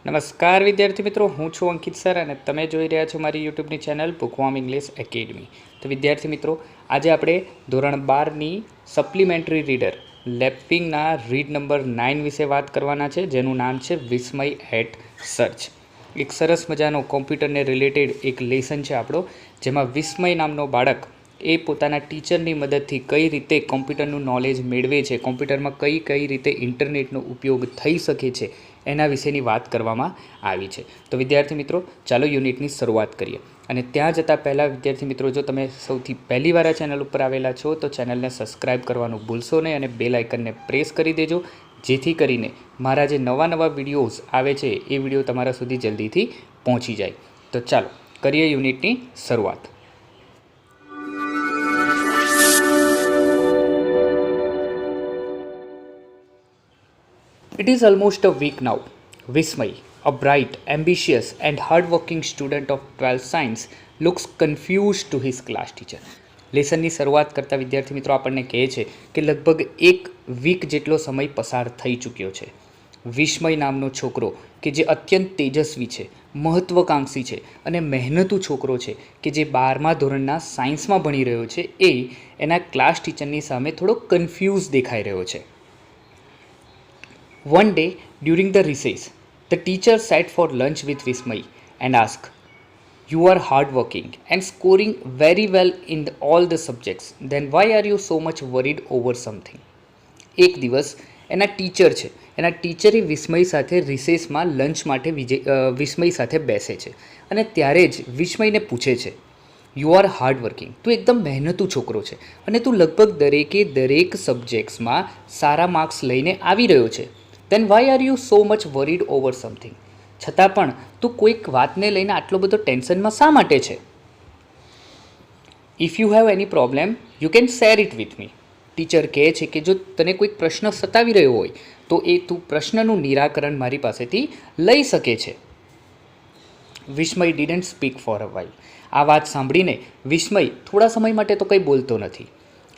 નમસ્કાર વિદ્યાર્થી મિત્રો, હું છું અંકિત સર અને તમે જોઈ રહ્યા છો મારી યુટ્યુબની ચેનલ બુકવોર્મ ઇંગ્લિશ એકેડમી. તો વિદ્યાર્થી મિત્રો, આજે આપણે ધોરણ 12ની સપ્લિમેન્ટરી રીડર લેપિંગના રીડ નંબર 9 વિશે વાત કરવાના છે, જેનું નામ છે વિસ્મય એટ સર્ચ. એક સરસ મજાનો કોમ્પ્યુટરને રિલેટેડ એક લેસન છે આપણો, જેમાં વિસ્મય નામનો બાળક એ પોતાના ટીચરની મદદથી કઈ રીતે કોમ્પ્યુટરનું નોલેજ મેળવે છે, કોમ્પ્યુટરમાં કઈ રીતે ઇન્ટરનેટનો ઉપયોગ થઈ શકે છે, એના વિશેની વાત કરવામાં આવી છે. તો વિદ્યાર્થી મિત્રો, ચાલો યુનિટની શરૂઆત કરીએ. અને ત્યાં જતાં પહેલાં વિદ્યાર્થી મિત્રો, જો તમે સૌથી પહેલી વાર આ ચેનલ ઉપર આવેલા છો તો ચેનલને સબસ્ક્રાઈબ કરવાનું ભૂલશો નહીં અને બેલ આઇકનને પ્રેસ કરી દેજો, જેથી કરીને મારા જે નવા વિડીયોઝ આવે છે એ વિડીયો તમારા સુધી જલ્દીથી પહોંચી જાય. તો ચાલો કરીએ યુનિટની શરૂઆત. It is almost a week now. Vismay, a bright, ambitious and hard-working student of 12th Science, looks confused to his class teacher. લેસનની શરૂઆત કરતા વિદ્યાર્થી મિત્રો આપણને કહે છે કે લગભગ એક વીક જેટલો સમય પસાર થઈ ચૂક્યો છે. વિસ્મય નામનો છોકરો કે જે અત્યંત તેજસ્વી છે, મહત્વકાંક્ષી છે અને મહેનતુ છોકરો છે કે જે 12મા ધોરણના સાયન્સમાં ભણી રહ્યો છે, એ એના ક્લાસ ટીચરની સામે થોડો કન્ફ્યુઝ દેખાઈ રહ્યો છે. One day, during the recess, the teacher sat for lunch with Vismay and asked, "You are hardworking and scoring very well in all the subjects. Then why are you so much worried over something?" એક દિવસ એના ટીચરે વિસ્મય સાથે રિસેસમાં lunch માટે વિસ્મય સાથે બેસે છે અને ત્યારે જ વિસ્મયને પૂછે છે, "યુ આર હાર્ડ વર્કિંગ, તું એકદમ મહેનતુ છોકરો છે અને તું લગભગ દરેક સબ્જેક્ટ્સમાં સારા માર્ક્સ લઈને આવી રહ્યો છે. Then why are you so much worried over something? છતાં પણ તું કોઈક વાતને લઈને આટલો બધો ટેન્શનમાં શા માટે છે? If you have any problem you can share it with me." Teacher કહે છે કે જો તને કોઈક પ્રશ્ન સતાવી રહ્યો હોય તો એ તું પ્રશ્નનું નિરાકરણ મારી પાસેથી લઈ શકે છે. Vismay didn't speak for a while. આ વાત સાંભળીને વિસ્મય થોડા સમય માટે તો કંઈ બોલતો નથી.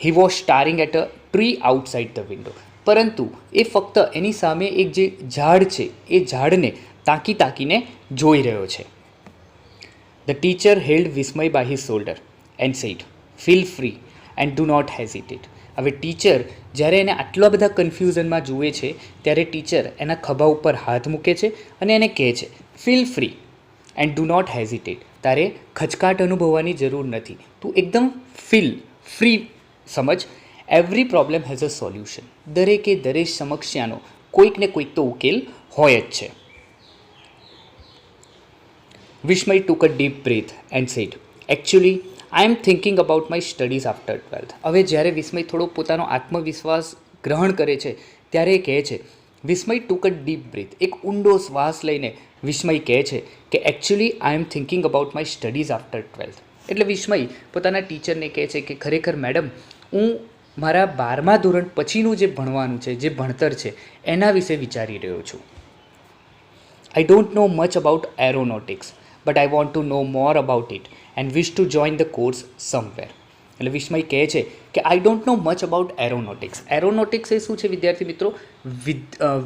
He was staring at a tree outside the window. પરંતુ એ ફક્ત એની સામે એક જે ઝાડ છે એ ઝાડને તાકીને જોઈ રહ્યો છે. The teacher held Vismay by his shoulder and said, "feel free and do not hesitate." હવે ટીચર જ્યારે એને આટલા બધા કન્ફ્યુઝનમાં જુએ છે ત્યારે ટીચર એના ખભા ઉપર હાથ મૂકે છે અને એને કહે છે, "feel free and do not hesitate." તારે ખચકાટ અનુભવવાની જરૂર નથી, તું એકદમ ફ્રી સમજ. Every problem has a solution. દરેક સમસ્યાનો કોઈક ને કોઈક તો ઉકેલ હોય જ છે. Vismay took a deep breath and said, "actually I am thinking about my studies after 12th." હવે જ્યારે વિસ્મય થોડો પોતાનો આત્મવિશ્વાસ ગ્રહણ કરે છે ત્યારે એ કહે છે, Vismay took a deep breath, એક ઊંડો શ્વાસ લઈને વિસ્મય કહે છે કે actually I am thinking about my studies after 12th. એટલે વિસ્મય પોતાના ટીચરને કહે છે કે ખરેખર મેડમ, હું મારા 12મા ધોરણ પછીનું જે ભણવાનું છે, જે ભણતર છે, એના વિશે વિચારી રહ્યો છું. "I don't know much about aeronautics but I want to know more about it and wish to join the course somewhere." એટલે વિસ્મય કહે છે કે I don't know much about aeronautics. Aeronautics એ શું છે વિદ્યાર્થી મિત્રો?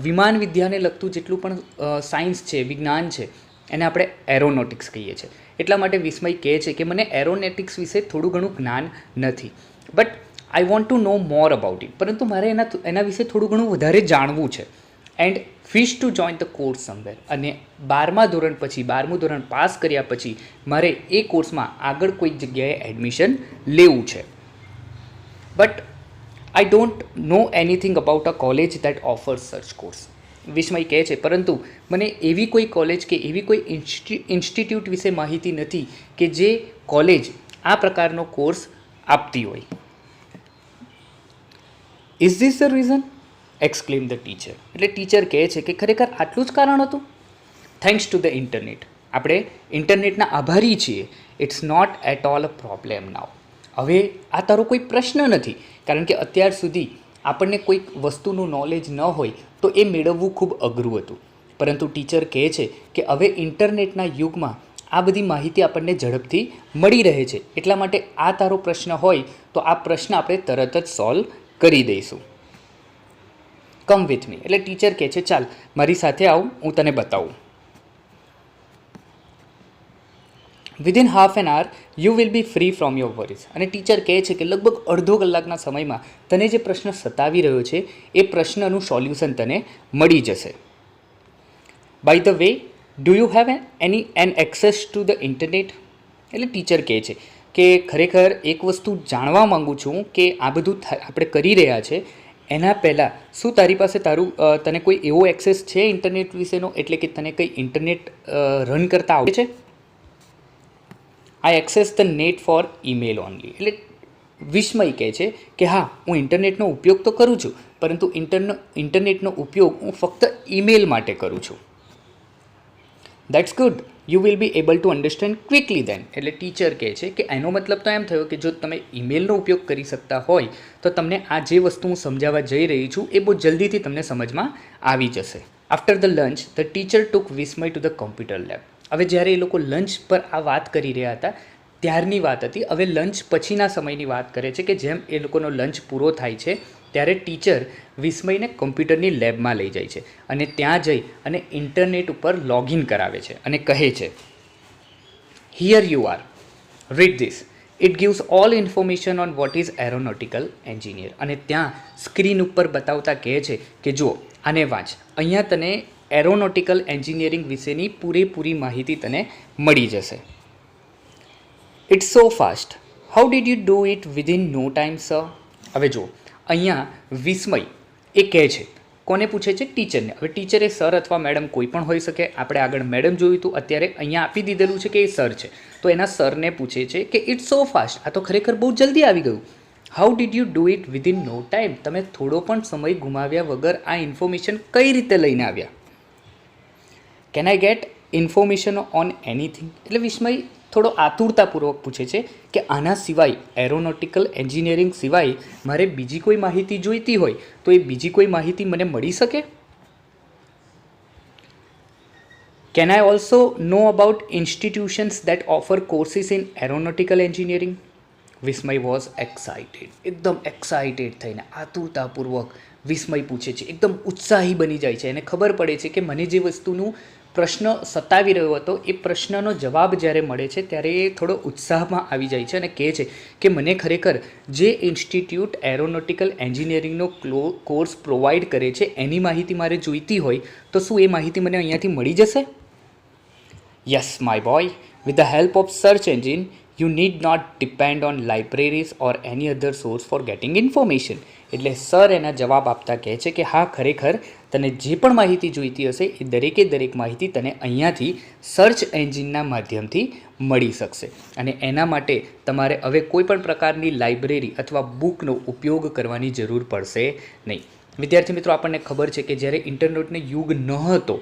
વિમાન વિદ્યાને લગતું જેટલું પણ સાયન્સ છે, વિજ્ઞાન છે, એને આપણે એરોનોટિક્સ કહીએ છીએ. એટલા માટે વિસ્મય કહે છે કે મને એરોનોટિક્સ વિશે થોડું ઘણું જ્ઞાન નથી, but I want to know more about it. પરંતુ મારે એના વિશે થોડું ઘણું વધારે જાણવું છે. And wish to join the course somewhere. અને 12મા ધોરણ પછી, 12મું ધોરણ પાસ કર્યા પછી મારે એ કોર્સમાં આગળ કોઈક જગ્યાએ એડમિશન લેવું છે. But I don't know anything about a college that offers such course. Vismay કહે છે પરંતુ મને એવી કોઈ કોલેજ કે એવી કોઈ ઇન્સ્ટિટ્યૂટ વિશે માહિતી નથી કે જે કોલેજ આ પ્રકારનો કોર્સ આપતી હોય. "Is this the reason?" Exclaim the teacher. એટલે ટીચર કહે છે કે ખરેખર આટલું જ કારણ હતું? "Thanks to the internet. આપણે ઇન્ટરનેટના આભારી છીએ. It's not at all a problem now." હવે આ તારો કોઈ પ્રશ્ન નથી, કારણ કે અત્યાર સુધી આપણને કોઈક વસ્તુનું નોલેજ ન હોય તો એ મેળવવું ખૂબ અઘરું હતું. પરંતુ ટીચર કહે છે કે હવે ઇન્ટરનેટના યુગમાં આ બધી માહિતી આપણને ઝડપથી મળી રહે છે. એટલા માટે આ તારો પ્રશ્ન હોય તો આ પ્રશ્ન આપણે તરત જ સોલ્વ કરી દઈશું. Come with me. એટલે ટીચર કહે છે ચાલ મારી સાથે આવ, હું તને બતાવું. Within half an આવર you will B free from your worries. અને ટીચર કહે છે કે લગભગ અડધો કલાકના સમયમાં તને જે પ્રશ્ન સતાવી રહ્યો છે એ પ્રશ્નનું સોલ્યુશન તને મળી જશે. By the way, do you have an access to the internet? એટલે ટીચર કહે છે કે ખરેખર એક વસ્તુ જાણવા માગું છું કે આ બધું આપણે કરી રહ્યા છે એના પહેલાં શું તારી પાસે તને કોઈ એવો એક્સેસ છે ઇન્ટરનેટ વિશેનો, એટલે કે તને કંઈ ઇન્ટરનેટ રન કરતા આવડે છે? I access the net for email only. એટલે વિસ્મય કહે છે કે હા, હું ઇન્ટરનેટનો ઉપયોગ તો કરું છું, પરંતુ ઇન્ટરનેટનો ઉપયોગ હું ફક્ત ઈમેલ માટે કરું છું. That's good, you will be able to understand quickly then. એટલે ટીચર કહે છે કે એનો મતલબ તો એમ થયો કે જો તમે ઈમેલનો ઉપયોગ કરી શકતા હોય તો તમને આ જે વસ્તુ હું સમજાવવા જઈ રહી છું એ બહુ જલ્દીથી તમને સમજમાં આવી જશે. After the lunch the teacher took Vismay to the computer lab. હવે જ્યારે એ લોકો લંચ પર આ વાત કરી રહ્યા હતા ત્યારની વાત હતી. હવે લંચ પછીના સમયની વાત કરે છે કે જેમ એ લોકોનો લંચ પૂરો થાય છે ત્યારે ટીચર વિસ્મયને કોમ્પ્યુટરની લેબમાં લઈ જાય છે અને ત્યાં જઈ અને ઇન્ટરનેટ ઉપર લોગિન કરાવે છે અને કહે છે, here you are, read this, it gives all information on what is aeronautical engineer. અને ત્યાં સ્ક્રીન ઉપર બતાવતા કહે છે કે જુઓ, આને વાંચ, અહીંયા તને એરોનોટિકલ એન્જિનિયરિંગ વિશેની પૂરેપૂરી માહિતી તને મળી જશે. It's so fast, how did you do it within no time sir? હવે જુઓ, અહીંયા વિસ્મય એ કહે છે, કોને પૂછે છે? ટીચરને. હવે ટીચર એ સર અથવા મેડમ કોઈ પણ હોઈ શકે. આપણે આગળ મેડમ જોયું હતું, અત્યારે અહીંયા આપી દીધેલું છે કે એ સર છે, તો એના સરને પૂછે છે કે ઇટ્સ સો ફાસ્ટ, આ તો ખરેખર બહુ જલ્દી આવી ગયું. How did you do it within no time? તમે થોડો પણ સમય ગુમાવ્યા વગર આ ઇન્ફોર્મેશન કઈ રીતે લઈને આવ્યા? Can I get information on anything? એટલે વિસ્મય થોડો આતુરતાપૂર્વક પૂછે છે કે આના સિવાય, એરોનોટિકલ એન્જિનિયરિંગ સિવાય મારે બીજી કોઈ માહિતી જોઈતી હોય તો એ બીજી કોઈ માહિતી મને મળી શકે? Can I also know about institutions that offer courses in aeronautical engineering? Vismay was excited. એકદમ એક્સાઇટેડ થઈને આતુરતાપૂર્વક વિસ્મય પૂછે છે, એકદમ ઉત્સાહી બની જાય છે. એને ખબર પડે છે કે મને જે વસ્તુનું પ્રશ્ન સતાવી રહ્યો હતો એ પ્રશ્નનો જવાબ જ્યારે મળે છે ત્યારે એ થોડો ઉત્સાહમાં આવી જાય છે અને કહે છે કે મને ખરેખર જે ઇન્સ્ટિટ્યૂટ એરોનોટિકલ એન્જિનિયરિંગનો કોર્સ પ્રોવાઈડ કરે છે એની માહિતી મારે જોઈતી હોય તો શું એ માહિતી મને અહીંયાથી મળી જશે? Yes my boy, with the help of search engine you need not depend on libraries or any other source for getting information. એટલે સર એના જવાબ આપતા કહે છે કે હા, ખરેખર તને જે પણ માહિતી જોઈતી હશે એ દરેક માહિતી તને અહીંયાથી સર્ચ એન્જિનના માધ્યમથી મળી શકશે. અને એના માટે તમારે હવે કોઈ પણ પ્રકારની લાઇબ્રેરી અથવા બુકનો ઉપયોગ કરવાની જરૂર પડશે નહીં. વિદ્યાર્થી મિત્રો, આપણને ખબર છે કે જ્યારે ઇન્ટરનેટનો યુગ ન હતો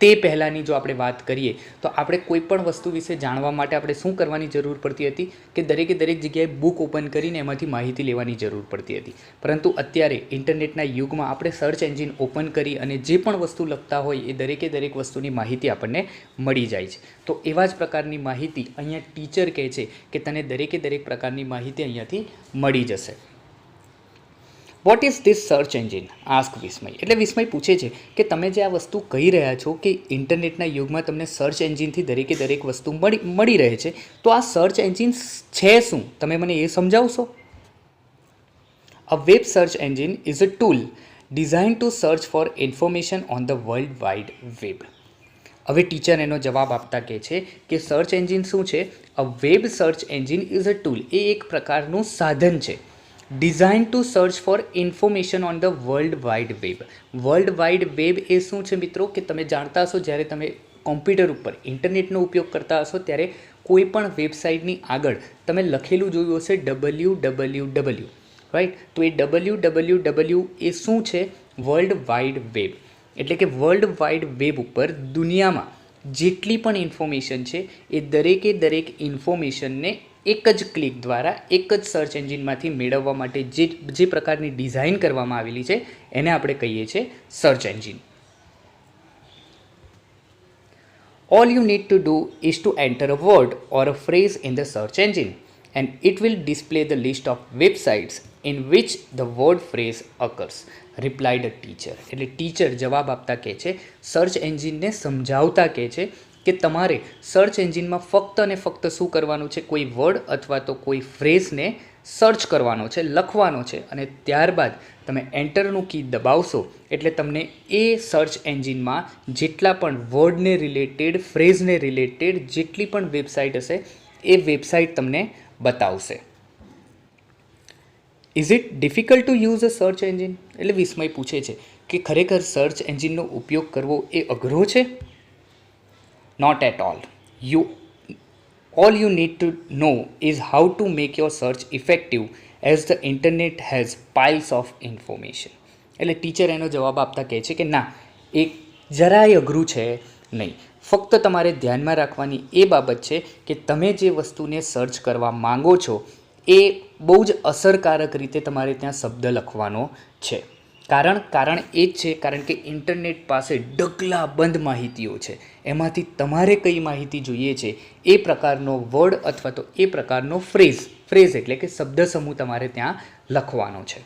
તે પહેલાંની જો આપણે વાત કરીએ તો આપણે કોઈ પણ વસ્તુ વિશે જાણવા માટે આપણે શું કરવાની જરૂર પડતી હતી કે દરેક જગ્યાએ બુક ઓપન કરીને એમાંથી માહિતી લેવાની જરૂર પડતી હતી. પરંતુ અત્યારે ઇન્ટરનેટના યુગમાં આપણે સર્ચ એન્જિન ઓપન કરી અને જે પણ વસ્તુ લખતા હોય એ દરેક વસ્તુની માહિતી આપણને મળી જાય છે. તો એવા જ પ્રકારની માહિતી અહીંયા ટીચર કહે છે કે તને દરેક પ્રકારની માહિતી અહીંયાથી મળી જશે. What is this search engine? Ask Vismay. એટલે વિસ્મય પૂછે છે કે તમે જે આ વસ્તુ કહી રહ્યા છો કે ઇન્ટરનેટના યુગમાં તમને સર્ચ એન્જિનથી દરેક વસ્તુ મળી રહે છે, તો આ સર્ચ એન્જિન છે શું? તમે મને એ સમજાવશો? A web search engine is a tool design to search for information on the world wide web. હવે ટીચર એનો જવાબ આપતા કહે છે કે સર્ચ એન્જિન શું છે? A web search engine is a tool, એ એક પ્રકારનું સાધન છે design to search for information on the world wide web. World wide web એ શું છે મિત્રો? કે તમે જાણતા હશો જ્યારે તમે કોમ્પ્યુટર ઉપર ઇન્ટરનેટનો ઉપયોગ કરતા હશો ત્યારે કોઈ પણ વેબસાઇટની આગળ તમે લખેલું જોયું હશે www, રાઈટ? તો એ www એ શું છે? World wide web. એટલે કે વર્લ્ડ વાઇડ વેબ ઉપર દુનિયામાં જેટલી પણ ઇન્ફોર્મેશન છે એ દરેક ઇન્ફોર્મેશનને એક જ ક્લિક દ્વારા એક જ સર્ચ એન્જિનમાંથી મેળવવા માટે જે પ્રકારની ડિઝાઇન કરવામાં આવેલી છે એને આપણે કહીએ છીએ search engine. All you need to do is to enter a word or a phrase in the search engine and it will display the list of websites in which the word phrase occurs, replied a teacher. એટલે teacher જવાબ આપતા કહે છે, search એન્જિનને સમજાવતા કહે છે કે તમારે સર્ચ એન્જિનમાં ફક્ત અને ફક્ત શું કરવાનું છે, કોઈ વર્ડ અથવા તો કોઈ ફ્રેઝને સર્ચ કરવાનો છે, લખવાનો છે, અને ત્યારબાદ તમે એન્ટરનું કી દબાવશો એટલે તમને એ સર્ચ એન્જિનમાં જેટલા પણ વર્ડને રિલેટેડ, ફ્રેઝને રિલેટેડ જેટલી પણ વેબસાઇટ હશે એ વેબસાઇટ તમને બતાવશે. Is it difficult to use a search engine? એટલે વિસ્મય પૂછે છે કે ખરેખર સર્ચ એન્જિનનો ઉપયોગ કરવો એ અઘરો છે? Not at all. All you need to know is how to make your search effective as the internet has piles of information. એટલે ટીચર એનો જવાબ આપતા કહે છે કે ના, એ જરાય અઘરું છે નહીં. ફક્ત તમારે ધ્યાનમાં રાખવાની એ બાબત છે કે તમે જે વસ્તુને સર્ચ કરવા માંગો છો એ બહુ જ અસરકારક રીતે તમારે ત્યાં શબ્દ લખવાનો છે. કારણ એ જ છે કારણ કે ઇન્ટરનેટ પાસે ઢગલાબંધ માહિતીઓ છે. એમાંથી તમારે કઈ માહિતી જોઈએ છે એ પ્રકારનો વર્ડ અથવા તો એ પ્રકારનો ફ્રેઝ એટલે કે શબ્દ સમૂહ તમારે ત્યાં લખવાનો છે.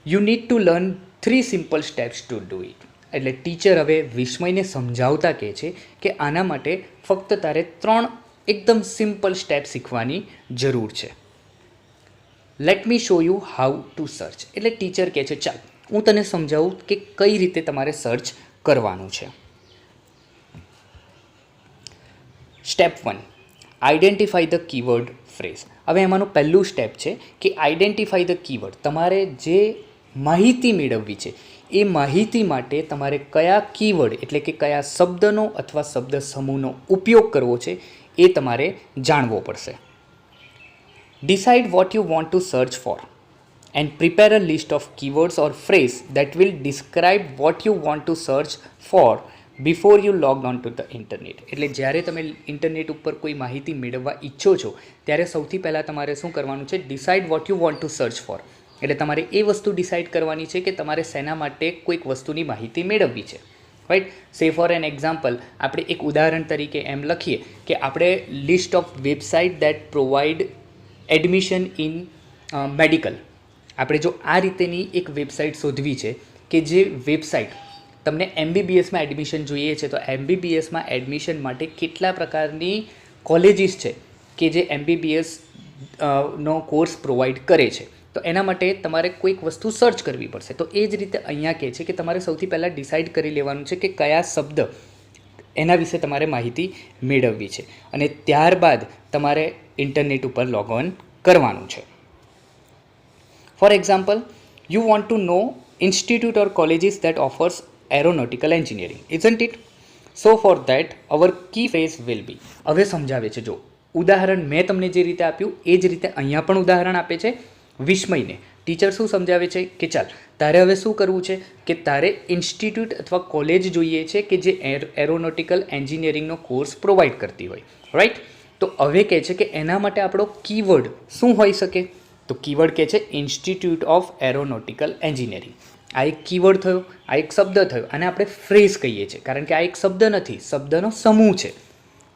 You need to learn 3 simple steps to do it. એટલે ટીચર હવે વિસ્મયને સમજાવતા કહે છે કે આના માટે ફક્ત તારે 3 એકદમ સિમ્પલ સ્ટેપ શીખવાની જરૂર છે. Let me show you how to search. એટલે ટીચર કહે છે ચાલ હું તને સમજાવું કે કઈ રીતે તમારે સર્ચ કરવાનું છે. Step 1, identify the keyword phrase. હવે એમાંનું પહેલું સ્ટેપ છે કે આઈડેન્ટિફાઈ ધ કીવર્ડ. તમારે જે માહિતી મેળવવી છે એ માહિતી માટે તમારે કયા કીવર્ડ એટલે કે કયા શબ્દનો અથવા શબ્દ સમૂહનો ઉપયોગ કરવો છે એ તમારે જાણવો પડશે. Decide what you want to search for and prepare a list of keywords or phrase that will describe what you want to search for before you logged on to the internet. એટલે જ્યારે તમે internet ઉપર કોઈ માહિતી મેળવવા ઈચ્છો છો ત્યારે સૌથી પહેલાં તમારે શું કરવાનું છે, decide what you want to search four. એટલે તમારે એ વસ્તુ ડિસાઇડ કરવાની છે કે તમારે શેના માટે કોઈક વસ્તુની માહિતી મેળવવી છે. રાઈટ. સે ફોર એન એક્ઝામ્પલ, આપણે એક ઉદાહરણ તરીકે એમ લખીએ કે આપણે list of website that provide admission in medical. આપણે જો આ રીતેની એક વેબસાઇટ શોધવી છે કે જે વેબસાઇટ તમને MBBSમાં એડમિશન જોઈએ છે તો MBBSમાં એડમિશન માટે કેટલા પ્રકારની કોલેજીસ છે કે જે MBBS નો કોર્સ પ્રોવાઈડ કરે છે, તો એના માટે તમારે કોઈક વસ્તુ સર્ચ કરવી પડશે. તો એ જ રીતે અહીંયા કહે છે કે તમારે સૌથી પહેલાં ડિસાઇડ કરી લેવાનું છે કે કયા શબ્દ એના વિશે તમારે માહિતી મેળવવી છે અને ત્યારબાદ તમારે ઇન્ટરનેટ ઉપર લોગ ઓન કરવાનું છે. For example, you want to know institute or colleges that offers aeronautical engineering, isn't it? So for that our key phrase will be. હવે સમજાવે છે, જો ઉદાહરણ મેં તમને જે રીતે આપ્યું એ જ રીતે અહીંયા પણ ઉદાહરણ આપે છે વિસ્મયને. ટીચર શું સમજાવે છે કે ચાલ તારે હવે શું કરવું છે કે તારે ઇન્સ્ટિટ્યૂટ અથવા કોલેજ જોઈએ છે કે જે એરોનોટિકલ એન્જિનિયરિંગનો કોર્સ પ્રોવાઈડ કરતી હોય. રાઈટ. તો હવે કહે છે કે એના માટે આપણો કીવર્ડ શું હોઈ શકે? તો કીવર્ડ કહે છે ઇન્સ્ટિટ્યૂટ ઓફ એરોનોટિકલ એન્જિનિયરિંગ. આ એક કીવર્ડ થયો, આ એક શબ્દ થયો, અને આપણે ફ્રેઝ કહીએ છીએ કારણ કે આ એક શબ્દ નથી, શબ્દનો સમૂહ છે.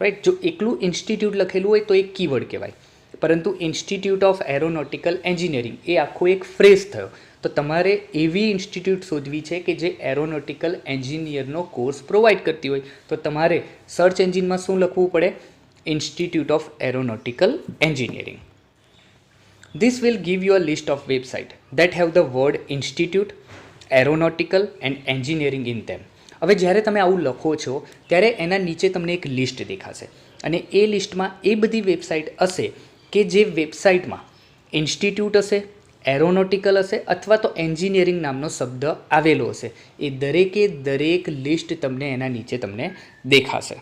રાઈટ. જો એકલું ઇન્સ્ટિટ્યૂટ લખેલું હોય તો એક કીવર્ડ કહેવાય, પરંતુ ઇન્સ્ટિટ્યૂટ ઓફ એરોનોટિકલ એન્જિનિયરિંગ એ આખો એક ફ્રેઝ થયો. તો તમારે એવી ઇન્સ્ટિટ્યૂટ શોધવી છે કે જે એરોનોટિકલ એન્જિનિયરનો કોર્સ પ્રોવાઈડ કરતી હોય. તો તમારે સર્ચ એન્જિનમાં શું લખવું પડે? Institute of Aeronautical Engineering. This will give you a list of websites that have the word institute, aeronautical and engineering in them. હવે જ્યારે તમે આવું લખો છો ત્યારે એના નીચે તમને એક લિસ્ટ દેખાશે અને એ લિસ્ટમાં એ બધી વેબસાઇટ હશે કે જે વેબસાઇટમાં ઇન્સ્ટિટ્યૂટ હશે, એરોનોટિકલ હશે અથવા તો એન્જિનિયરિંગ નામનો શબ્દ આવેલો હશે. એ દરેકે દરેક લિસ્ટ તમને એના નીચે તમને દેખાશે.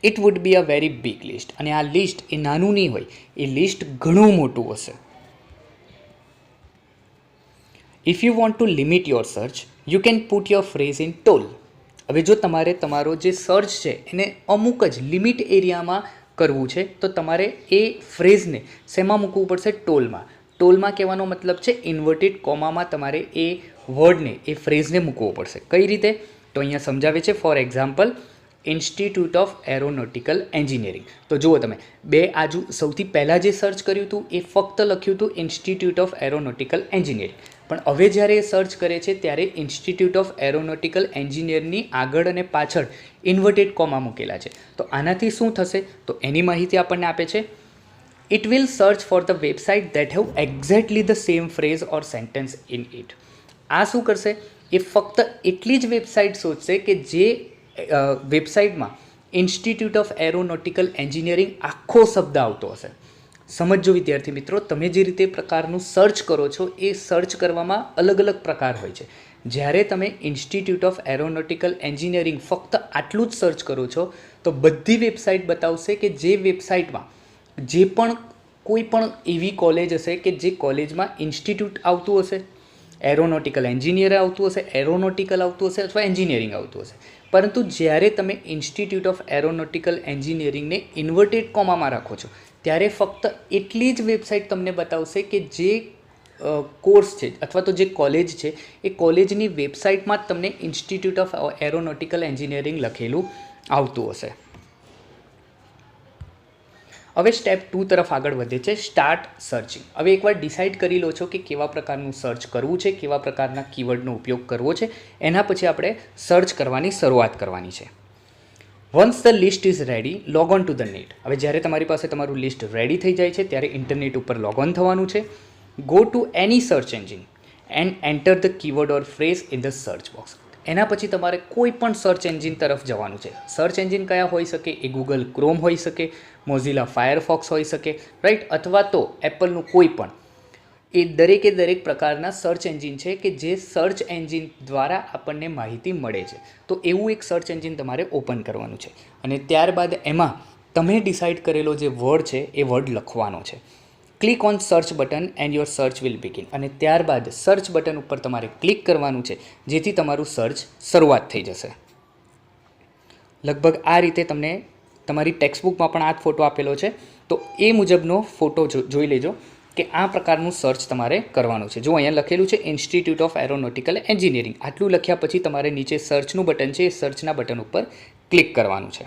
It would be a very big list. અને આ લિસ્ટ એ નાનું નહીં હોય, એ લિસ્ટ ઘણું મોટું હશે. If you want to limit your search you can put your phrase in toll. હવે જો તમારે તમારો જે સર્ચ છે એને અમુક જ લિમિટ એરિયામાં કરવું છે તો તમારે એ ફ્રેઝને શેમાં મૂકવું પડશે? ટોલમાં. ટોલમાં કહેવાનો મતલબ છે ઇન્વર્ટેડ કોમામાં તમારે એ વર્ડને, એ ફ્રેઝને મૂકવો પડશે. કઈ રીતે? તો અહીંયા સમજાવે છે. For example, institute of aeronautical engineering. તો જુઓ તમે બે આજુ સૌથી પહેલાં જે સર્ચ કર્યું હતું એ ફક્ત લખ્યું હતું ઇન્સ્ટિટ્યૂટ ઓફ એરોનોટિકલ એન્જિનિયરિંગ. પણ હવે જ્યારે એ સર્ચ કરે છે ત્યારે ઇન્સ્ટિટ્યૂટ ઓફ એરોનોટિકલ એન્જિનિયરની આગળ અને પાછળ ઇન્વર્ટેડ કોમા મૂકેલા છે. તો આનાથી શું થશે? તો એની માહિતી આપણને આપે છે. It will search for the website that have exactly the same phrase or sentence in it. આ શું કરશે? એ ફક્ત એટલી જ વેબસાઇટ શોધશે કે જે વેબસાઇટમાં ઇન્સ્ટિટ્યૂટ ઓફ એરોનોટિકલ એન્જિનિયરિંગ આખો શબ્દ આવતો હશે. સમજો વિદ્યાર્થી મિત્રો, તમે જે રીતે પ્રકારનું સર્ચ કરો છો એ સર્ચ કરવામાં અલગ અલગ પ્રકાર હોય છે. જ્યારે તમે ઇન્સ્ટિટ્યૂટ ઓફ એરોનોટિકલ એન્જિનિયરિંગ ફક્ત આટલું જ સર્ચ કરો છો તો બધી વેબસાઇટ બતાવશે કે જે વેબસાઇટમાં જે પણ કોઈ પણ એવી કોલેજ હશે કે જે કોલેજમાં ઇન્સ્ટિટ્યૂટ આવતું હશે, એરોનોટિકલ એન્જિનિયર આવતું હશે, એરોનોટિકલ આવતું હશે અથવા એન્જિનિયરિંગ આવતું હશે. પરંતુ જ્યારે તમે ઇન્સ્ટિટ્યૂટ ઓફ એરોનોટિકલ એન્જિનિયરિંગને ઇન્વર્ટેડ કોમામાં રાખો છો ત્યારે ફક્ત એટલી જ વેબસાઇટ તમને બતાવશે કે જે કોર્સ છે અથવા તો જે કોલેજ છે એ કોલેજની વેબસાઇટમાં જ તમને ઇન્સ્ટિટ્યૂટ ઓફ એરોનોટિકલ એન્જિનિયરિંગ લખેલું આવતું હશે. હવે સ્ટેપ 2 તરફ આગળ વધે છે, સ્ટાર્ટ સર્ચિંગ. હવે એકવાર ડિસાઇડ કરી લો છો કે કેવા પ્રકારનું સર્ચ કરવું છે, કેવા પ્રકારના કીવર્ડનો ઉપયોગ કરવો છે, એના પછી આપણે સર્ચ કરવાની શરૂઆત કરવાની છે. Once the list is ready, log on to the net. હવે જ્યારે તમારી પાસે તમારું લિસ્ટ રેડી થઈ જાય છે ત્યારે ઇન્ટરનેટ ઉપર લોગ ઓન થવાનું છે. Go to any search engine and enter the keyword or phrase in the search box. એના પછી તમારે કોઈ પણ સર્ચ એન્જિન તરફ જવાનું છે. સર્ચ એન્જિન કયા હોઈ શકે? એ ગૂગલ ક્રોમ હોઈ શકે, મોઝિલા ફાયરફોક્સ હોઈ શકે, રાઈટ, અથવા તો એપલનું કોઈ પણ. એ દરેકે દરેક પ્રકારના સર્ચ એન્જિન છે કે જે સર્ચ એન્જિન દ્વારા આપણને માહિતી મળે છે. તો એવું એક સર્ચ એન્જિન તમારે ઓપન કરવાનું છે અને ત્યારબાદ એમાં તમે ડિસાઇડ કરેલો જે વર્ડ છે એ વર્ડ લખવાનો છે. Click on search button and your search will begin. અને ત્યારબાદ સર્ચ બટન ઉપર તમારે ક્લિક કરવાનું છે જેથી તમારું સર્ચ શરૂઆત થઈ જશે. લગભગ આ રીતે તમને તમારી ટેક્સ્ટબુકમાં પણ આ જ ફોટો આપેલો છે, તો એ મુજબનો ફોટો જોઈ લેજો કે આ પ્રકારનું સર્ચ તમારે કરવાનું છે. જો અહીંયા લખેલું છે ઇન્સ્ટિટ્યૂટ ઓફ એરોનોટિકલ એન્જિનિયરિંગ, આટલું લખ્યા પછી તમારે નીચે સર્ચનું બટન છે એ સર્ચના બટન ઉપર ક્લિક કરવાનું છે.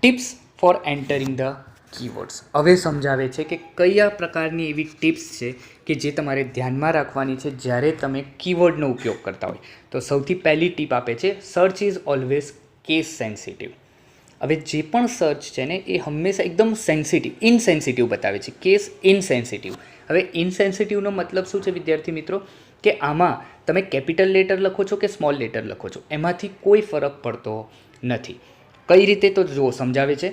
Tips for entering the keywords. હવે સમજાવે છે કે કયા પ્રકારની એવી ટિપ્સ છે કે જે તમારે ધ્યાનમાં રાખવાની છે જ્યારે તમે કીવર્ડનો ઉપયોગ કરતા હોય. તો સૌથી પહેલી ટીપ આપે છે, search is always case sensitive. હવે જે પણ સર્ચ છે ને એ હંમેશા એકદમ ઇનસેન્સિટિવ બતાવે છે, કેસ ઇનસેન્સિટિવ. હવે ઇનસેન્સિટિવનો મતલબ શું છે વિદ્યાર્થી મિત્રો? કે આમાં તમે કેપિટલ લેટર લખો છો કે સ્મોલ લેટર લખો છો એમાંથી કોઈ ફરક પડતો નથી. કઈ રીતે? તો જો સમજાવે છે,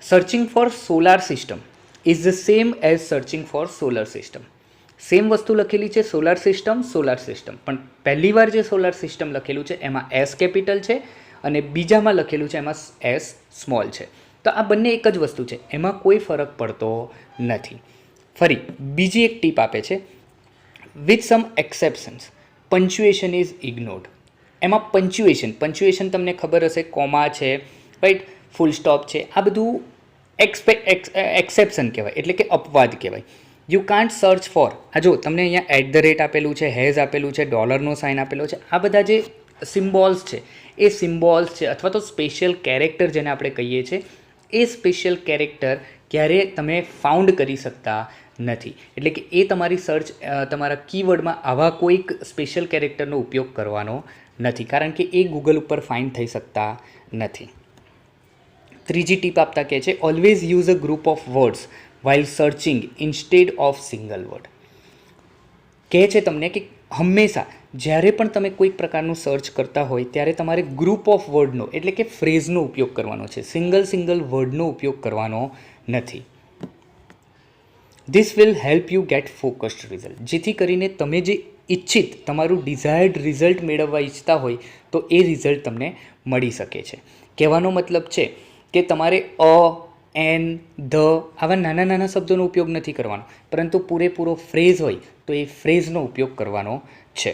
searching for solar system is the same as searching for solar system. Same વસ્તુ લખેલી છે, સોલાર સિસ્ટમ, પણ પહેલી વાર જે સોલાર સિસ્ટમ લખેલું છે એમાં એસ કેપિટલ છે અને બીજામાં લખેલું છે એમાં એસ સ્મોલ છે. તો આ બંને એક જ વસ્તુ છે, એમાં કોઈ ફરક પડતો નથી. ફરી બીજી એક ટીપ આપે છે, વિથ સમ એક્સેપ્શન્સ પંચ્યુએશન ઇઝ ઇગ્નોર્ડ. એમાં પંચ્યુએશન તમને ખબર હશે, કોમા છે, રાઈટ, ફૂલ સ્ટોપ છે, આ બધું એક્સેપ્શન કહેવાય, એટલે કે અપવાદ કહેવાય. યુ કાન્ટ સર્ચ ફોર, આ જો તમને અહીંયા @ આપેલું છે, હેઝ આપેલું છે, ડોલરનો સાઇન આપેલો છે, આ બધા જે સિમ્બોલ્સ છે એ સિમ્બોલ્સ છે અથવા તો સ્પેશિયલ કેરેક્ટર જેને આપણે કહીએ છીએ, એ સ્પેશિયલ કેરેક્ટર ક્યારે તમે ફાઉન્ડ કરી શકતા નથી. એટલે કે એ તમારી સર્ચ તમારા કીવર્ડમાં આવા કોઈક સ્પેશિયલ કેરેક્ટરનો ઉપયોગ કરવાનો નથી, કારણ કે એ ગૂગલ ઉપર ફાઇન્ડ થઈ શકતા નથી. ત્રીજી ટીપ આપતા કહે છે, always use a group of words while searching instead of single word. કહે છે તમને કે હંમેશા જ્યારે પણ તમે કોઈક પ્રકારનું સર્ચ કરતા હોય ત્યારે તમારે ગ્રુપ ઓફ વર્ડનો એટલે કે ફ્રેઝનો ઉપયોગ કરવાનો છે, સિંગલ વર્ડનો ઉપયોગ કરવાનો નથી. This will help you get focused result. જેથી કરીને તમે જે ઇચ્છિત તમારું ડિઝાયર્ડ રિઝલ્ટ મેળવવા ઈચ્છતા હોય તો એ રિઝલ્ટ તમને મળી શકે છે. કહેવાનો મતલબ છે કે તમારે એન, ધ આવા નાના નાના શબ્દોનો ઉપયોગ નથી કરવાનો, પરંતુ પૂરેપૂરો ફ્રેઝ હોય તો એ ફ્રેઝનો ઉપયોગ કરવાનો છે.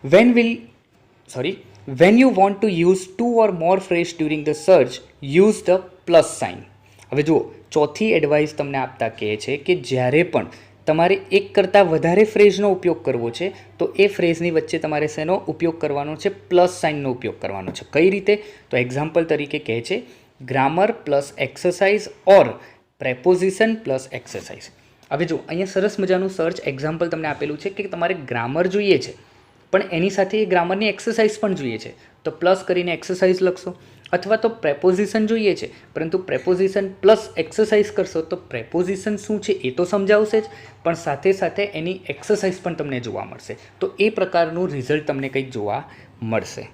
When you want to use 2 or more phrase during the search, use the plus sign. હવે જુઓ, ચોથી એડવાઇસ તમને આપતા કહે છે કે જ્યારે પણ તમારે એક કરતાં વધારે ફ્રેઝનો ઉપયોગ કરવો છે તો એ ફ્રેઝની વચ્ચે તમારે શેનો ઉપયોગ કરવાનો છે? પ્લસ સાઇનનો ઉપયોગ કરવાનો છે. કઈ રીતે? તો એક્ઝામ્પલ તરીકે કહે છે, ગ્રામર પ્લસ એક્સરસાઇઝ ઓર પ્રેપોઝિશન પ્લસ એક્સરસાઇઝ. હવે જો અહીંયા સરસ મજાનું સર્ચ એક્ઝામ્પલ તમને આપેલું છે કે તમારે ગ્રામર જોઈએ છે પણ એની સાથે એ ગ્રામરની એક્સરસાઇઝ પણ જોઈએ છે, તો પ્લસ કરીને એક્સરસાઇઝ લખશો. અથવા તો પ્રેપોઝિશન જોઈએ છે પરંતુ પ્રેપોઝિશન પ્લસ એક્સરસાઇઝ કરશો તો પ્રેપોઝિશન શું છે એ તો સમજાવશે જ, પણ સાથે સાથે એની એક્સરસાઇઝ પણ તમને જોવા મળશે. તો એ પ્રકારનું રિઝલ્ટ તમને કંઈક જોવા મળશે.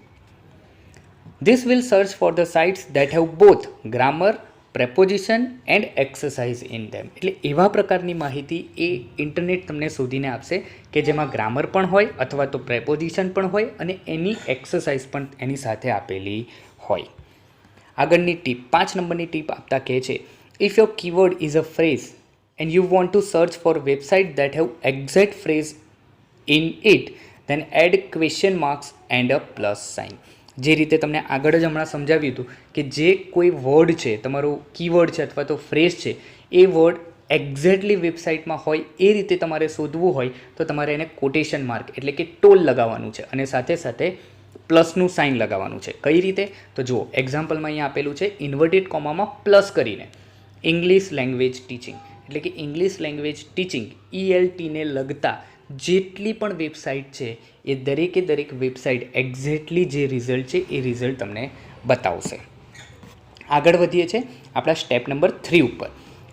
This will search for the sites that have both grammar, preposition and exercise in them. એટલે એવા પ્રકારની માહિતી એ ઇન્ટરનેટ તમને શોધીને આપશે કે જેમાં ગ્રામર પણ હોય અથવા તો પ્રેપોઝિશન પણ હોય અને એની એક્સરસાઇઝ પણ એની સાથે આપેલી હોય. આગળની ટીપ 5 નંબરની ટીપ આપતા કહે છે, if your keyword is a phrase and you want to search for website that have exact phrase in it then add question marks and a plus sign. જે રીતે તમને આગળ જ હમણાં સમજાવ્યું હતું કે જે કોઈ વર્ડ છે, તમારો કીવર્ડ છે અથવા તો ફ્રેઝ છે, એ વર્ડ એક્ઝેક્ટલી વેબસાઇટમાં હોય એ રીતે તમારે શોધવું હોય તો તમારે એને કોટેશન માર્ક એટલે કે ટોલ લગાવવાનું છે અને સાથે સાથે પ્લસનું સાઇન લગાવવાનું છે. કઈ રીતે? તો જુઓ, એક્ઝામ્પલમાં અહીંયા આપેલું છે ઇન્વર્ટેડ કોમામાં પ્લસ કરીને ઇંગ્લિશ લેંગ્વેજ ટીચિંગ, એટલે કે ઇંગ્લિશ લેંગ્વેજ ટીચિંગ ELTને લગતા જેટલી પણ વેબસાઇટ છે એ દરેકે દરેક વેબસાઇટ એક્ઝેક્ટલી જે રિઝલ્ટ છે એ રિઝલ્ટ તમને બતાવશે. આગળ વધીએ છીએ આપણા સ્ટેપ નંબર 3 ઉપર.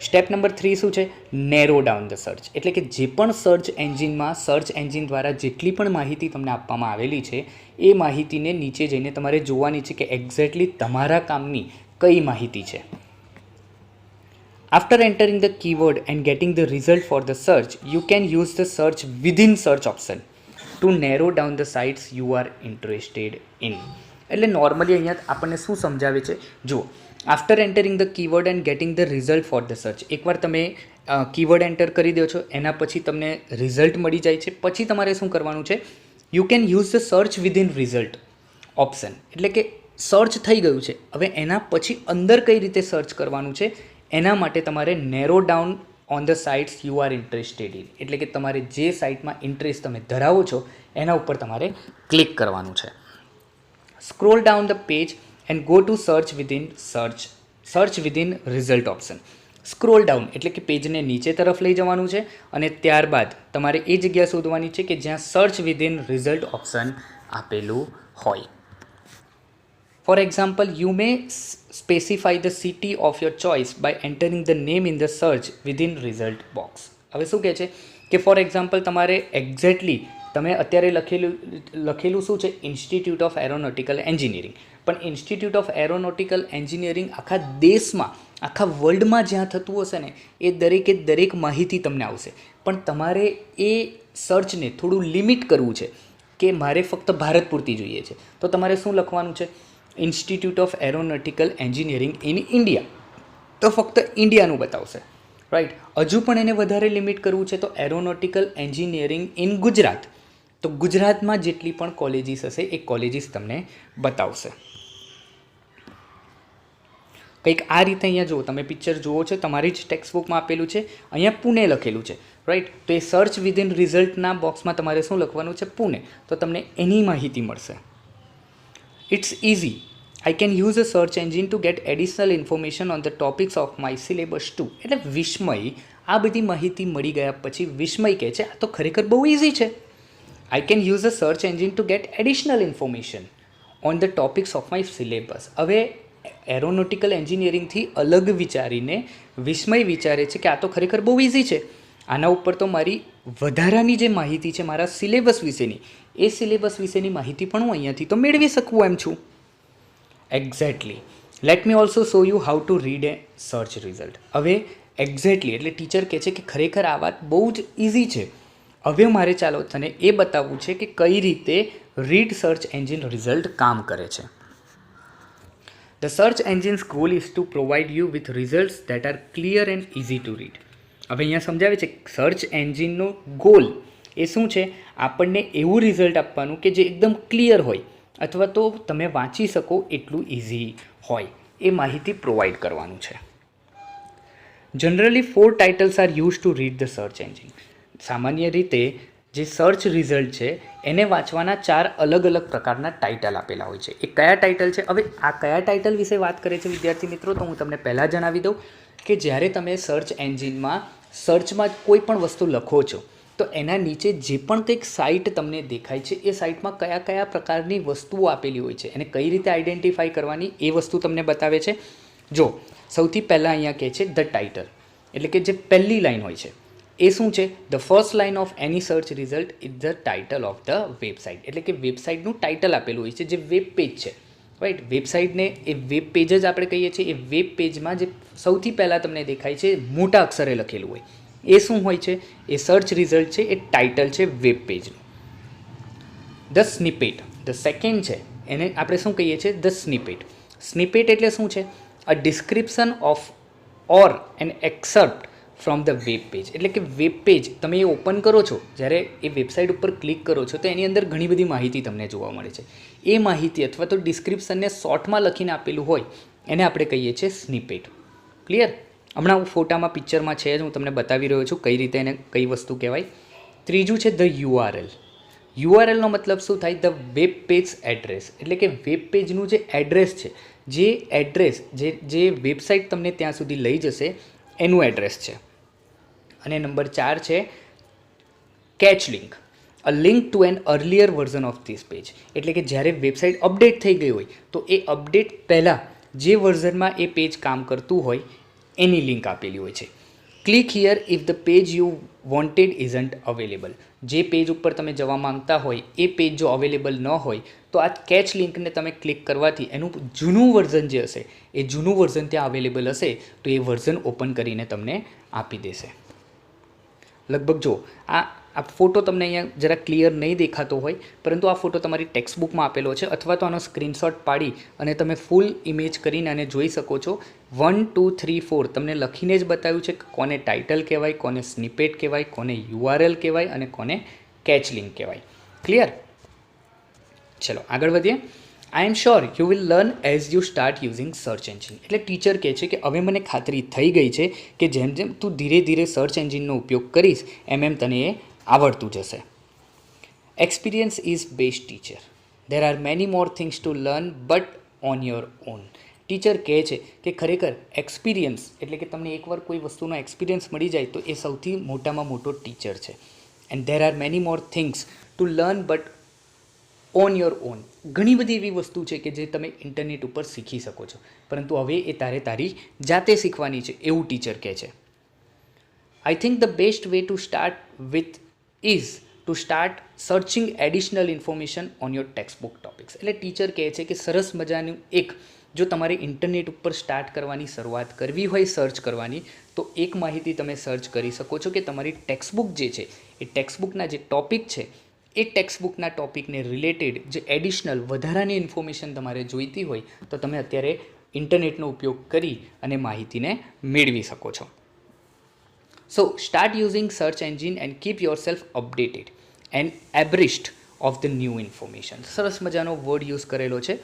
સ્ટેપ નંબર 3 શું છે? Narrow down the search. એટલે કે જે પણ સર્ચ એન્જિનમાં સર્ચ એન્જિન દ્વારા જેટલી પણ માહિતી તમને આપવામાં આવેલી છે એ માહિતીને નીચે જઈને તમારે જોવાની છે કે એક્ઝેક્ટલી તમારા કામની કઈ માહિતી છે. After entering the keyword and getting the result for the search, you can use the search within search option to narrow down the sites you are interested in. એટલે નોર્મલી અહીંયા આપણને શું સમજાવે છે? જુઓ, after entering the keyword and gating the result for the search, એકવાર તમે keyword enter કરી દો છો, એના પછી તમને રિઝલ્ટ મળી જાય છે, પછી તમારે શું કરવાનું છે? You can use the search within result option. એટલે કે સર્ચ થઈ ગયું છે, હવે એના પછી અંદર કઈ રીતે સર્ચ કરવાનું છે એના માટે તમારે narrow down on the sites you are interested in, એટલે કે તમારે જે સાઇટમાં ઇન્ટરેસ્ટ તમે ધરાવો છો એના ઉપર તમારે ક્લિક કરવાનું છે. Scroll down the page and go to search within result option. Scroll down એટલે કે પેજને નીચે તરફ લઈ જવાનું છે અને ત્યારબાદ તમારે એ જગ્યા શોધવાની છે કે જ્યાં સર્ચ વિધિન રિઝલ્ટ ઓપ્શન આપેલું હોય. For example, you may specify the city of your choice by entering the name in the search within result box. હવે શું કહે છે કે ફોર એક્ઝામ્પલ તમારે એક્ઝેક્ટલી તમે અત્યારે લખેલું શું છે? Institute of aeronautical engineering. પણ ઇન્સ્ટિટ્યૂટ ઓફ એરોનોટિકલ એન્જિનિયરિંગ આખા દેશમાં, આખા વર્લ્ડમાં જ્યાં થતું હશે ને એ દરેકે દરેક માહિતી તમને આવશે. પણ તમારે એ સર્ચને થોડું લિમિટ કરવું છે કે મારે ફક્ત ભારત પૂરતી જોઈએ છે, તો તમારે શું લખવાનું છે? Institute of aeronautical engineering in India, તો ફક્ત ઇન્ડિયાનું બતાવશે, રાઈટ. હજુ પણ એને વધારે લિમિટ કરવું છે તો એરોનોટિકલ એન્જિનિયરિંગ ઇન ગુજરાત, તો ગુજરાતમાં જેટલી પણ કોલેજીસ હશે એ કોલેજીસ તમને બતાવશે. કંઈક આ રીતે અહીંયા જુઓ, તમે પિક્ચર જુઓ છો, તમારી જ ટેક્સ્ટબુકમાં આપેલું છે, અહીંયા પુણે લખેલું છે, રાઈટ. તો એ સર્ચ વિધિન રિઝલ્ટના બોક્સમાં તમારે શું લખવાનું છે? પુણે, તો તમને એની માહિતી મળશે. It's easy. I can use a search engine to get additional information on the topics of my syllabus too. એટલે વિસ્મય આ બધી માહિતી મળી ગયા પછી વિસ્મય કહે છે આ તો ખરેખર બહુ ઇઝી છે. I can use a search engine to get additional information on the topics of my syllabus. હવે એરોનોટિકલ એન્જિનિયરિંગથી અલગ વિચારીને વિસ્મય વિચારે છે કે આ તો ખરેખર બહુ ઇઝી છે, આના ઉપર તો મારી વધારાની જે માહિતી છે મારા સિલેબસ વિશેની, એ સિલેબસ વિશેની માહિતી પણ હું અહીંયાથી તો મેળવી શકું એમ છું. Exactly. Let me also show you how to read A search result. હવે એક્ઝેક્ટલી એટલે ટીચર કહે છે કે ખરેખર આ વાત બહુ જ ઇઝી છે. હવે મારે ચાલો તને એ બતાવવું છે કે કઈ રીતે રીડ સર્ચ એન્જિન રિઝલ્ટ કામ કરે છે. The search engine's goal is to provide you with results that are clear and easy to read. હવે અહીંયા સમજાવે છે સર્ચ એન્જિનનો ગોલ એ શું છે? આપણને એવું રિઝલ્ટ આપવાનું કે જે એકદમ ક્લિયર હોય અથવા તો તમે વાંચી શકો એટલું ઇઝી હોય, એ માહિતી પ્રોવાઈડ કરવાનું છે. Generally 4 titles are use to read the search engine. સામાન્ય રીતે જે સર્ચ રિઝલ્ટ છે એને વાંચવાના 4 અલગ અલગ પ્રકારના ટાઇટલ આપેલા હોય છે. એ કયા ટાઇટલ છે? હવે આ કયા ટાઇટલ વિશે વાત કરે છે વિદ્યાર્થી મિત્રો, તો હું તમને પહેલાં જણાવી દઉં કે જ્યારે તમે સર્ચ એન્જિનમાં સર્ચમાં કોઈ પણ વસ્તુ લખો છો તો એના નીચે જે પણ કંઈક સાઇટ તમને દેખાય છે એ સાઇટમાં કયા કયા પ્રકારની વસ્તુઓ આપેલી હોય છે અને કઈ રીતે આઈડેન્ટિફાઈ કરવાની એ વસ્તુ તમને બતાવે છે. જો સૌથી પહેલાં અહીંયા કહે છે ધ ટાઇટલ, એટલે કે જે પહેલી લાઈન હોય છે એ શું છે? The first line of any search result is the title of the website, એટલે કે વેબસાઇટનું ટાઇટલ આપેલું હોય છે જે વેબ પેજ છે, રાઈટ. વેબસાઇટને એ વેબ પેજ જ આપણે કહીએ છીએ. એ વેબ પેજમાં જે સૌથી પહેલાં તમને દેખાય છે મોટા અક્ષરે લખેલું હોય એ શું હોય છે? એ સર્ચ રિઝલ્ટ છે, એ ટાઇટલ છે વેબ પેજનું. ધ સ્નિપેટ, ધ સેકન્ડ છે એને આપણે શું કહીએ છીએ? The snippet. સ્નિપેટ એટલે શું છે? A description of or an excerpt from the web page, એટલે કે વેબ પેજ તમે એ ઓપન કરો છો, જ્યારે એ વેબસાઇટ ઉપર ક્લિક કરો છો તો એની અંદર ઘણી બધી માહિતી તમને જોવા મળે છે. એ માહિતી અથવા તો ડિસ્ક્રિપ્શનને શોર્ટમાં લખીને આપેલું હોય એને આપણે કહીએ છીએ સ્નિપેટ. ક્લિયર? હમણાં હું ફોટામાં પિક્ચરમાં છે જ હું તમને બતાવી રહ્યો છું કઈ રીતે એને કઈ વસ્તુ કહેવાય. ત્રીજું છે ધ યુઆરએલ. યુઆરએલનો મતલબ શું થાય? ધ વેબ પેજ એડ્રેસ, એટલે કે વેબ પેજનું જે એડ્રેસ છે, જે એડ્રેસ જે વેબસાઇટ તમને ત્યાં સુધી લઈ જશે એનું એડ્રેસ છે. અને નંબર 4 છે catch link, a link to an earlier version of this page, એટલે કે જ્યારે વેબસાઇટ અપડેટ થઈ ગઈ હોય તો એ અપડેટ પહેલાં જે વર્ઝનમાં એ પેજ કામ કરતું હોય એની લિંક આપેલી હોય છે. Click here if the page you wanted isn't available, જે પેજ ઉપર તમે જવા માંગતા હોય એ પેજ જો અવેલેબલ ન હોય તો આ કેચ લિંકને તમે ક્લિક કરવાથી એનું જૂનું વર્ઝન જે હશે એ જૂનું વર્ઝન ત્યાં અવેલેબલ હશે તો એ વર્ઝન ઓપન કરીને તમને આપી દેશે. લગભગ જો આ ફોટો તમને અહીંયા જરા ક્લિયર નહીં દેખાતો હોય, પરંતુ આ ફોટો તમારી ટેક્સ્ટ બુકમાં આપેલો છે, અથવા તો આનો સ્ક્રીનશોટ પાડી અને તમે ફૂલ ઇમેજ કરીને આને જોઈ શકો છો. 1 2 3 4 તમને લખીને જ બતાવ્યું છે કે કોને ટાઇટલ કહેવાય, કોને સ્નિપેટ કહેવાય, કોને યુઆરએલ કહેવાય અને કોને કેચ લિંક કહેવાય. ક્લિયર? ચલો આગળ વધીએ. I am sure you will learn as you start using search engine. એટલે ટીચર કહે છે કે હવે મને ખાતરી થઈ ગઈ છે કે જેમ જેમ તું ધીરે ધીરે સર્ચ એન્જિનનો ઉપયોગ કરીશ એમ તને એ આવડતું જશે. Experience is best teacher. There are many more things to learn but on your own. Teacher કહે છે કે ખરેખર એક્સપિરિયન્સ એટલે કે તમને એકવાર કોઈ વસ્તુનો એક્સપિરિયન્સ મળી જાય તો એ સૌથી મોટામાં મોટો ટીચર છે. And there are many more things to learn but on your own. ઘણી બધી એવી વસ્તુ છે કે જે તમે ઇન્ટરનેટ ઉપર શીખી શકો છો, પરંતુ હવે એ તારી જાતે શીખવાની છે એવું ટીચર કહે છે. I think the best way to start with is to start searching additional information on your text book topics. એટલે ટીચર કહે છે કે સરસ મજાનું જો તમારે ઇન્ટરનેટ ઉપર સ્ટાર્ટ કરવાની શરૂઆત કરવી હોય સર્ચ કરવાની, તો એક માહિતી તમે સર્ચ કરી શકો છો કે તમારી ટેક્સ્ટબુક જે છે એ ટેક્સ્ટબુકના જે ટૉપિક છે એ ટેક્સ્ટબુકના ટૉપિકને રિલેટેડ જે એડિશનલ વધારાની ઇન્ફોર્મેશન તમારે જોઈતી હોય તો તમે અત્યારે ઇન્ટરનેટનો ઉપયોગ કરી અને માહિતીને મેળવી શકો છો. So start using search engine and keep yourself updated and abreast of the new information. સરસ મજાનો વર્ડ યુઝ કરેલો છે,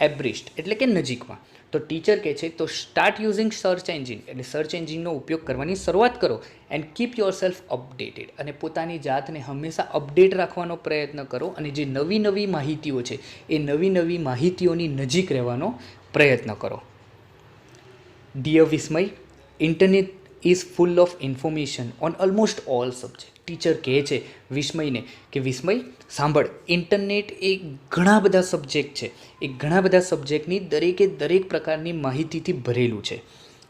એબ્રિસ્ટ એટલે કે નજીકમાં. તો ટીચર કહે છે તો સ્ટાર્ટ યુઝિંગ સર્ચ એન્જિન એટલે સર્ચ એન્જિનનો ઉપયોગ કરવાની શરૂઆત કરો and keep yourself updated, અને પોતાની જાતને હંમેશા અપડેટ રાખવાનો પ્રયત્ન કરો, અને જે નવી નવી માહિતીઓ છે એ નવી નવી માહિતીઓની નજીક રહેવાનો પ્રયત્ન કરો. Dear Vismay, internet is full of information on almost all subject. Teacher કહે છે વિસ્મયને કે વિસ્મય સાંભળ, ઇન્ટરનેટ એ ઘણા બધા સબ્જેક્ટ છે, એ ઘણા બધા સબ્જેક્ટની દરેક પ્રકારની માહિતીથી ભરેલું છે.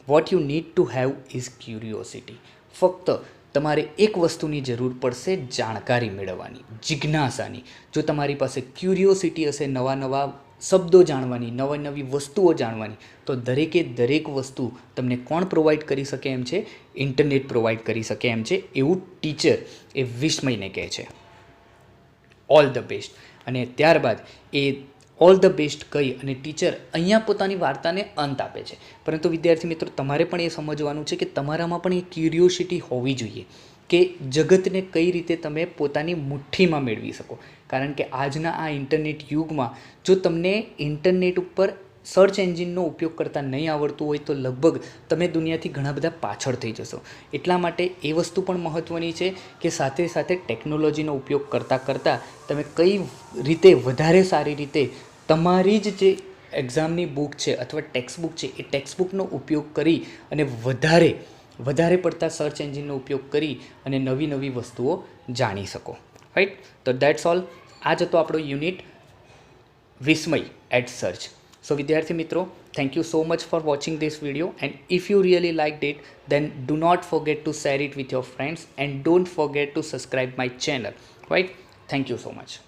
What you need to have is curiosity. ફક્ત તમારે એક વસ્તુની જરૂર પડશે જાણકારી મેળવવાની, જિજ્ઞાસાની. જો તમારી પાસે ક્યુરિયોસિટી હશે નવા નવા શબ્દો જાણવાની, નવી નવી વસ્તુઓ જાણવાની, તો દરેક વસ્તુ તમને કોણ પ્રોવાઈડ કરી શકે એમ છે? ઇન્ટરનેટ પ્રોવાઈડ કરી શકે એમ છે, એવું ટીચર એ વિસ્મયને કહે છે. All the best. અને ત્યારબાદ એ ઓલ ધ બેસ્ટ કહી અને ટીચર અહીંયા પોતાની વાર્તાને અંત આપે છે. પરંતુ વિદ્યાર્થી મિત્રો, તમારે પણ એ સમજવાનું છે કે તમારામાં પણ એ ક્યુરિયોસિટી હોવી જોઈએ કે જગતને કઈ રીતે તમે પોતાની મુઠ્ઠીમાં મેળવી શકો. કારણ કે આજના આ ઇન્ટરનેટ યુગમાં જો તમને ઇન્ટરનેટ ઉપર સર્ચ એન્જિનનો ઉપયોગ કરતાં નહીં આવડતું હોય તો લગભગ તમે દુનિયાથી ઘણા બધા પાછળ થઈ જશો. એટલા માટે એ વસ્તુ પણ મહત્ત્વની છે કે સાથે સાથે ટેકનોલોજીનો ઉપયોગ કરતાં તમે કઈ રીતે વધારે સારી રીતે તમારી જ જે એક્ઝામની બુક છે અથવા ટેક્સ્ટ બુક છે એ ટેક્સ્ટ બુકનો ઉપયોગ કરી અને વધારે પડતા સર્ચ એન્જિનનો ઉપયોગ કરી અને નવી નવી વસ્તુઓ જાણી શકો. રાઈટ, તો દેટ્સ ઓલ. આ જ હતો આપણો યુનિટ વિસ્મય એટ સર્ચ. સો વિદ્યાર્થી મિત્રો, thank you so much for watching this video, and if you really liked it, then do not forget to share it with your friends and don't forget to subscribe my channel. Right, thank you so much.